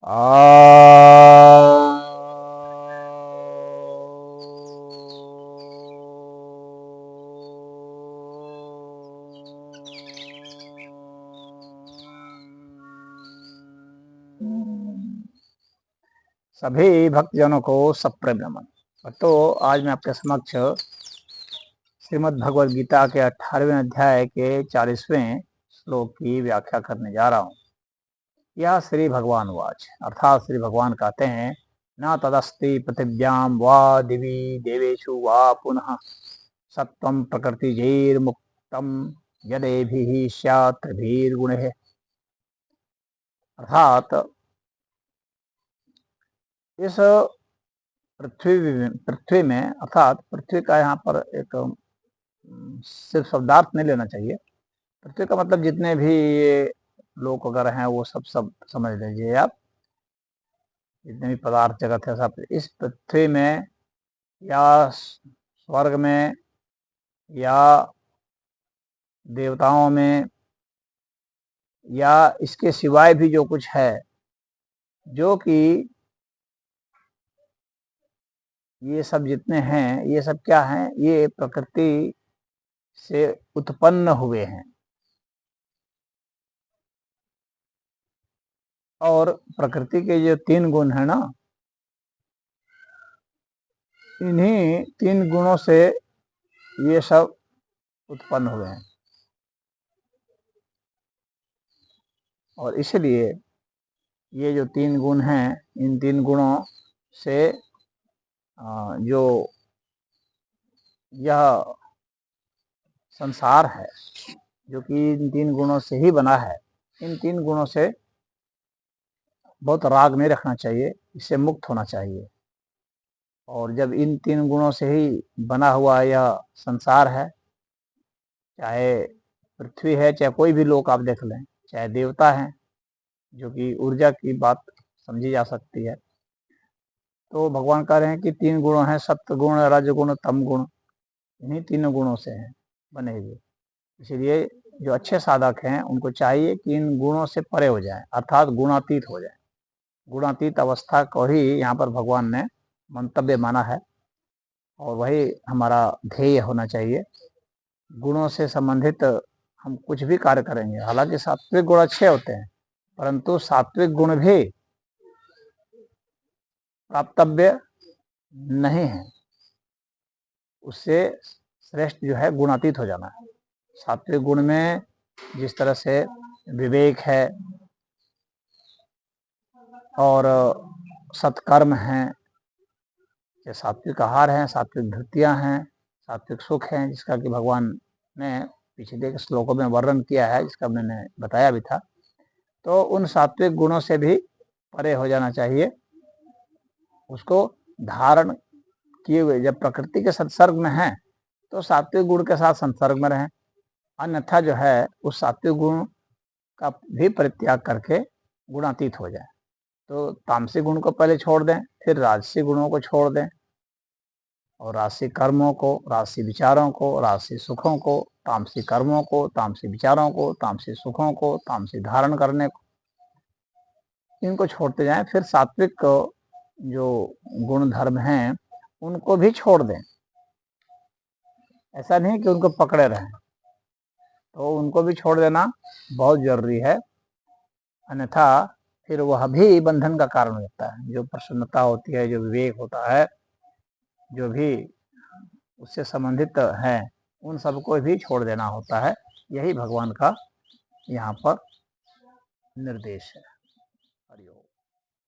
सभी भक्तजनों को सप्रेम नमन। तो आज मैं आपके समक्ष श्रीमद् भगवद गीता के 18वें अध्याय के 40वें श्लोक की व्याख्या करने जा रहा हूँ। यह श्री भगवान वाच अर्थात श्री भगवान कहते हैं, न तदस्ति पृथिव्याम वा दिवी देवेशु वा पुनः सत्वं प्रकृतिजैर्मुक्तं यदेभिः स्यात् त्रिभिर्गुणैः। अर्थात इस पृथ्वी में अर्थात पृथ्वी का यहाँ पर एक सिर्फ शब्दार्थ नहीं लेना चाहिए। पृथ्वी का मतलब जितने भी ये लोग वगैरह हैं वो सब समझ लीजिए आप। जितने भी पदार्थ जगत है सब इस पृथ्वी में या स्वर्ग में या देवताओं में या इसके सिवाय भी जो कुछ है, जो कि ये सब जितने हैं ये सब क्या हैं, ये प्रकृति से उत्पन्न हुए हैं। और प्रकृति के जो 3 गुण है ना, इन्हीं 3 गुणों से ये सब उत्पन्न हुए हैं। और इसलिए ये जो 3 गुण हैं, इन 3 गुणों से जो यह संसार है, जो कि इन 3 गुणों से ही बना है, इन 3 गुणों से बहुत राग नहीं रखना चाहिए, इससे मुक्त होना चाहिए। और जब इन 3 गुणों से ही बना हुआ यह संसार है, चाहे पृथ्वी है, चाहे कोई भी लोक आप देख लें, चाहे देवता हैं, जो कि ऊर्जा की बात समझी जा सकती है, तो भगवान कह रहे हैं कि 3 गुण हैं, सत्व गुण, रजगुण, तम गुण, इन्हीं 3 गुणों से हैं बने हुए। इसलिए जो अच्छे साधक हैं उनको चाहिए कि इन गुणों से परे हो जाए, अर्थात गुणातीत हो जाए। गुणातीत अवस्था को ही यहाँ पर भगवान ने मंतव्य माना है और वही हमारा ध्येय होना चाहिए। गुणों से संबंधित हम कुछ भी कार्य करेंगे, हालांकि सात्विक गुण अच्छे होते हैं, परंतु सात्विक गुण भी प्राप्तव्य नहीं है, उससे श्रेष्ठ जो है गुणातीत हो जाना है। सात्विक गुण में जिस तरह से विवेक है और सत्कर्म हैं, ये सात्विक आहार हैं, सात्विक धृतियाँ हैं, सात्विक सुख हैं, जिसका कि भगवान ने पिछले के श्लोकों में वर्णन किया है, जिसका मैंने बताया भी था। तो उन सात्विक गुणों से भी परे हो जाना चाहिए, उसको धारण किए हुए। जब प्रकृति के संसर्ग में हैं तो सात्विक गुण के साथ संसर्ग में रहें, अन्यथा जो है उस सात्विक गुण का भी परित्याग करके गुणातीत हो जाए। तो तामसिक गुण को पहले छोड़ दें, फिर राजसी गुणों को छोड़ दें और राजसी कर्मों को, राजसी विचारों को, राजसी सुखों को, तामसी कर्मों को, तामसी विचारों को, तामसी सुखों को, तामसी धारण करने को, इनको छोड़ते जाएं। फिर सात्विक जो गुण धर्म हैं उनको भी छोड़ दें। ऐसा नहीं कि उनको पकड़े रहें, तो उनको भी छोड़ देना बहुत जरूरी है, अन्यथा फिर वह भी बंधन का कारण होता है। जो प्रसन्नता होती है, जो विवेक होता है, जो भी उससे संबंधित है, उन सबको भी छोड़ देना होता है। यही भगवान का यहाँ पर निर्देश है। हरि ओम।